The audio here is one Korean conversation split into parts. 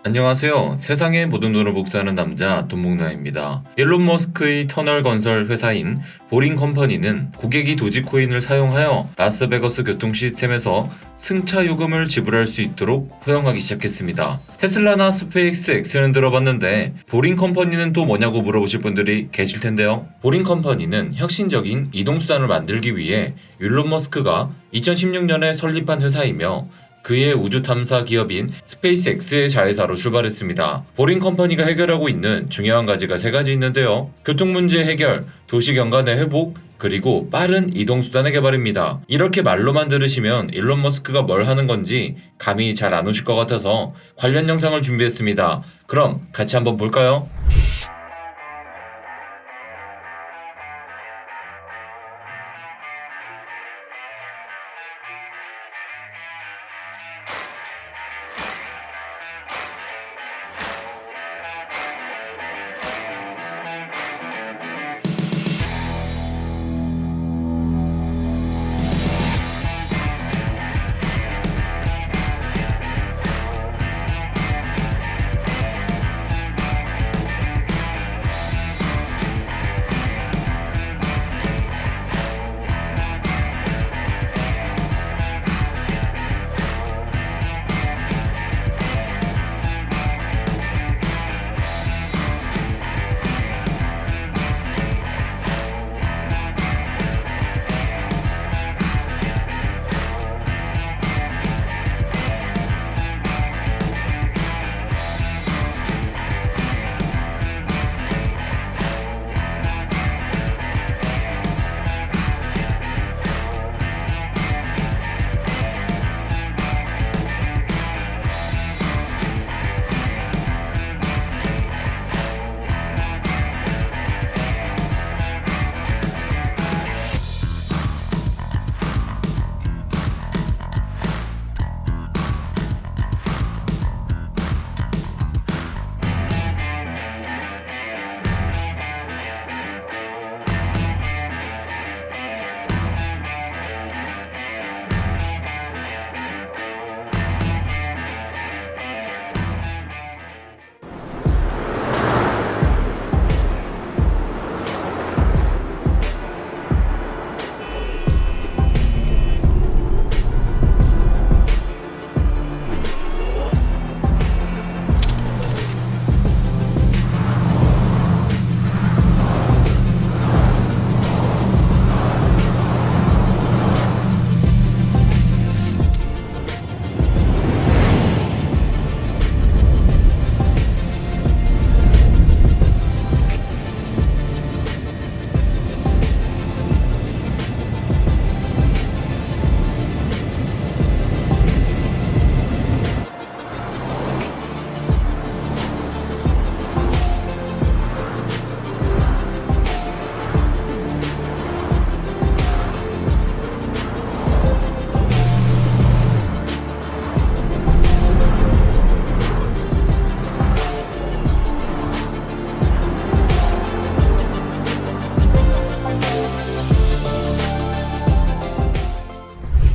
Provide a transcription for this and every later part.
안녕하세요. 세상의 모든 돈을 복사하는 남자 돈목나입니다. 일론 머스크의 터널 건설 회사인 보링 컴퍼니는 고객이 도지코인을 사용하여 라스베거스 교통 시스템에서 승차 요금을 지불할 수 있도록 허용하기 시작했습니다. 테슬라나 스페이스 X는 들어봤는데 보링 컴퍼니는 또 뭐냐고 물어보실 분들이 계실 텐데요. 보링 컴퍼니는 혁신적인 이동수단을 만들기 위해 일론 머스크가 2016년에 설립한 회사이며 그의 우주 탐사 기업인 스페이스X의 자회사로 출발했습니다. 보링 컴퍼니가 해결하고 있는 중요한 가지가 세 가지 있는데요. 교통 문제 해결, 도시 경관의 회복, 그리고 빠른 이동수단의 개발입니다. 이렇게 말로만 들으시면 일론 머스크가 뭘 하는 건지 감이 잘 안 오실 것 같아서 관련 영상을 준비했습니다. 그럼 같이 한번 볼까요?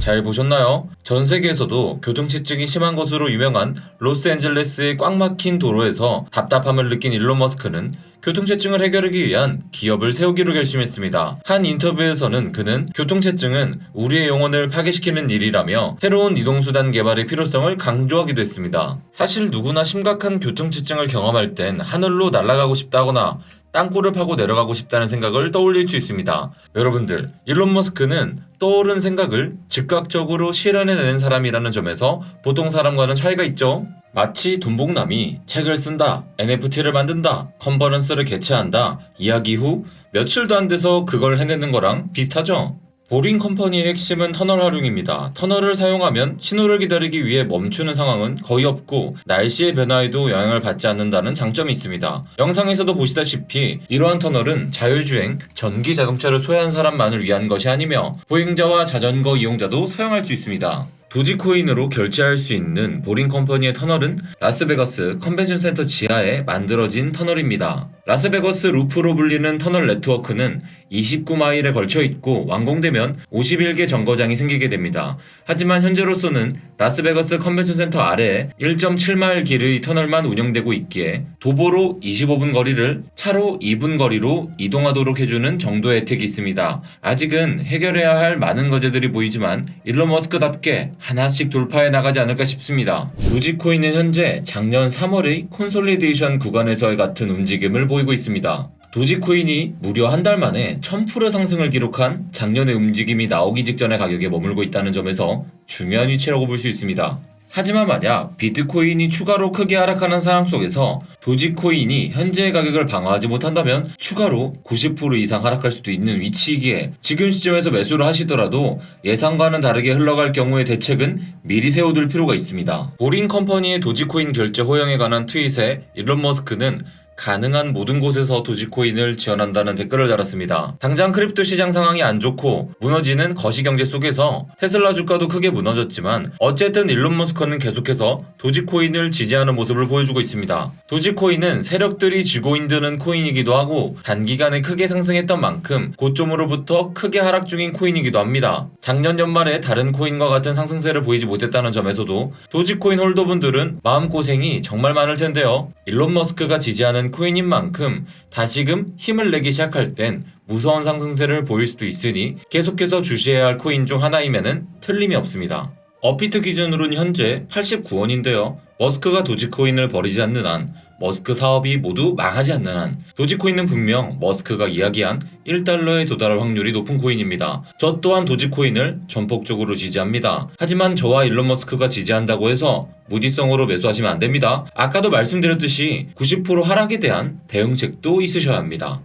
잘 보셨나요? 전 세계에서도 교통체증이 심한 것으로 유명한 로스앤젤레스의 꽉 막힌 도로에서 답답함을 느낀 일론 머스크는 교통체증을 해결하기 위한 기업을 세우기로 결심했습니다. 한 인터뷰에서는 그는 교통체증은 우리의 영혼을 파괴시키는 일이라며 새로운 이동수단 개발의 필요성을 강조하기도 했습니다. 사실 누구나 심각한 교통체증을 경험할 땐 하늘로 날아가고 싶다거나 땅굴을 파고 내려가고 싶다는 생각을 떠올릴 수 있습니다. 여러분들, 일론 머스크는 떠오른 생각을 즉각적으로 실현해내는 사람이라는 점에서 보통 사람과는 차이가 있죠. 마치 돈복남이 책을 쓴다, NFT를 만든다, 컨퍼런스를 개최한다 이야기 후 며칠도 안 돼서 그걸 해내는 거랑 비슷하죠. 보링 컴퍼니의 핵심은 터널 활용입니다. 터널을 사용하면 신호를 기다리기 위해 멈추는 상황은 거의 없고 날씨의 변화에도 영향을 받지 않는다는 장점이 있습니다. 영상에서도 보시다시피 이러한 터널은 자율주행, 전기 자동차를 소유한 사람만을 위한 것이 아니며 보행자와 자전거 이용자도 사용할 수 있습니다. 도지코인으로 결제할 수 있는 보링 컴퍼니의 터널은 라스베가스 컨벤션 센터 지하에 만들어진 터널입니다. 라스베거스 루프로 불리는 터널 네트워크는 29마일에 걸쳐 있고 완공되면 51개 정거장이 생기게 됩니다. 하지만 현재로서는 라스베거스 컨벤션 센터 아래에 1.7마일 길의 터널만 운영되고 있기에 도보로 25분 거리를 차로 2분 거리로 이동하도록 해주는 정도의 혜택이 있습니다. 아직은 해결해야 할 많은 과제들이 보이지만 일론 머스크답게 하나씩 돌파해 나가지 않을까 싶습니다. 도지코인은 현재 작년 3월의 콘솔리데이션 구간에서의 같은 움직임을 보이고 있습니다. 도지코인이 무려 한 달 만에 1000% 상승을 기록한 작년의 움직임이 나오기 직전의 가격에 머물고 있다는 점에서 중요한 위치라고 볼 수 있습니다. 하지만 만약 비트코인이 추가로 크게 하락하는 상황 속에서 도지코인이 현재의 가격을 방어하지 못한다면 추가로 90% 이상 하락할 수도 있는 위치이기에 지금 시점에서 매수를 하시더라도 예상과는 다르게 흘러갈 경우의 대책은 미리 세워둘 필요가 있습니다. 보링 컴퍼니의 도지코인 결제 호영에 관한 트윗에 일론 머스크는 가능한 모든 곳에서 도지코인을 지원한다는 댓글을 달았습니다. 당장 크립토 시장 상황이 안 좋고 무너지는 거시경제 속에서 테슬라 주가도 크게 무너졌지만 어쨌든 일론 머스크는 계속해서 도지코인을 지지하는 모습을 보여주고 있습니다. 도지코인은 세력들이 쥐고 있는 코인이기도 하고 단기간에 크게 상승했던 만큼 고점으로부터 크게 하락 중인 코인이기도 합니다. 작년 연말에 다른 코인과 같은 상승세를 보이지 못했다는 점에서도 도지코인 홀더분들은 마음고생이 정말 많을 텐데요. 일론 머스크가 지지하는 코인인 만큼 다시금 힘을 내기 시작할 땐 무서운 상승세를 보일 수도 있으니 계속해서 주시해야 할 코인 중 하나임에는 틀림이 없습니다. 업비트 기준으로는 현재 89원인데요. 머스크가 도지코인을 버리지 않는 한, 머스크 사업이 모두 망하지 않는 한 도지코인은 분명 머스크가 이야기한 1달러에 도달할 확률이 높은 코인입니다. 저 또한 도지코인을 전폭적으로 지지합니다. 하지만 저와 일론 머스크가 지지한다고 해서 무디성으로 매수하시면 안됩니다. 아까도 말씀드렸듯이 90% 하락에 대한 대응책도 있으셔야 합니다.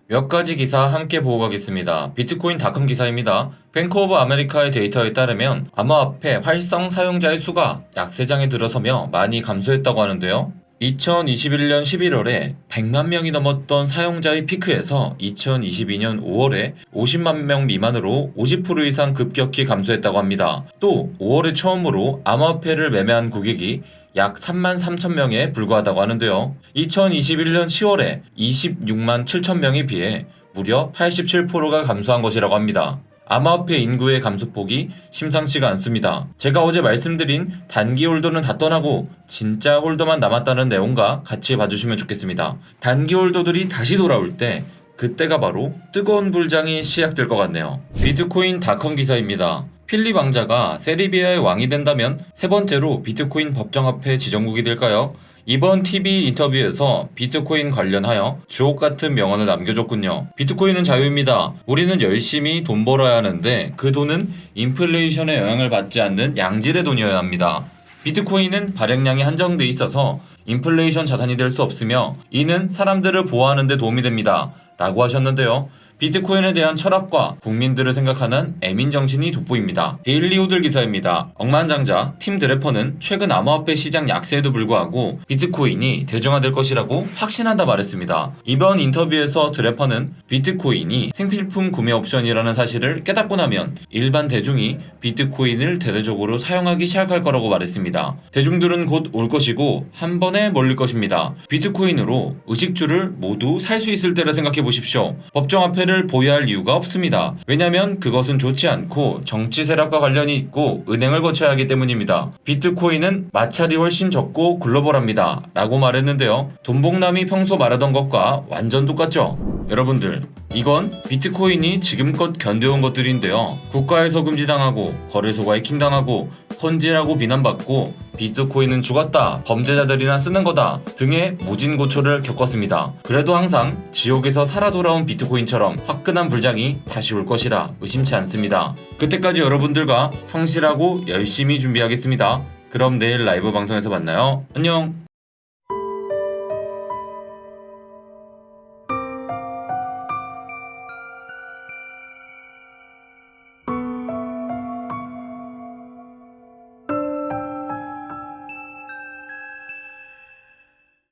몇 가지 기사 함께 보고 가겠습니다. 비트코인닷컴 기사입니다. 뱅크 오브 아메리카의 데이터에 따르면 암호화폐 활성 사용자의 수가 약세장에 들어서며 많이 감소했다고 하는데요. 2021년 11월에 100만 명이 넘었던 사용자의 피크에서 2022년 5월에 50만 명 미만으로 50% 이상 급격히 감소했다고 합니다. 또 5월에 처음으로 암호화폐를 매매한 고객이 약 3만 3천 명에 불과하다고 하는데요. 2021년 10월에 26만 7천 명에 비해 무려 87%가 감소한 것이라고 합니다. 암호화폐 인구의 감소폭이 심상치가 않습니다. 제가 어제 말씀드린 단기 홀더는 다 떠나고 진짜 홀더만 남았다는 내용과 같이 봐주시면 좋겠습니다. 단기 홀더들이 다시 돌아올 때 그때가 바로 뜨거운 불장이 시작될 것 같네요. 비트코인닷컴 기사입니다. 필립 왕자가 세르비아의 왕이 된다면 세 번째로 비트코인 법정화폐 지정국이 될까요? 이번 TV 인터뷰에서 비트코인 관련하여 주옥 같은 명언을 남겨줬군요. 비트코인은 자유입니다. 우리는 열심히 돈 벌어야 하는데 그 돈은 인플레이션의 영향을 받지 않는 양질의 돈이어야 합니다. 비트코인은 발행량이 한정돼 있어서 인플레이션 자산이 될 수 없으며 이는 사람들을 보호하는 데 도움이 됩니다. 라고 하셨는데요. 비트코인에 대한 철학과 국민들을 생각하는 애민 정신이 돋보입니다. 데일리 호들 기사입니다. 억만장자 팀 드래퍼는 최근 암호화폐 시장 약세에도 불구하고 비트코인이 대중화될 것이라고 확신한다 말했습니다. 이번 인터뷰에서 드래퍼는 비트코인이 생필품 구매 옵션이라는 사실을 깨닫고 나면 일반 대중이 비트코인을 대대적으로 사용하기 시작할 거라고 말했습니다. 대중들은 곧 올 것이고 한 번에 몰릴 것입니다. 비트코인으로 의식주를 모두 살 수 있을 때를 생각해 보십시오. 법정화폐 를 보유할 이유가 없습니다. 왜냐면 그것은 좋지 않고 정치 세력과 관련이 있고 은행을 거쳐야 하기 때문입니다. 비트코인은 마찰이 훨씬 적고 글로벌합니다. 라고 말했는데요. 돈봉남이 평소 말하던 것과 완전 똑같죠? 여러분들, 이건 비트코인이 지금껏 견뎌온 것들인데요. 국가에서 금지당하고 거래소가 해킹당하고 펀지라고 비난받고 비트코인은 죽었다, 범죄자들이나 쓰는 거다 등의 모진 고초를 겪었습니다. 그래도 항상 지옥에서 살아 돌아온 비트코인처럼 화끈한 불장이 다시 올 것이라 의심치 않습니다. 그때까지 여러분들과 성실하고 열심히 준비하겠습니다. 그럼 내일 라이브 방송에서 만나요. 안녕.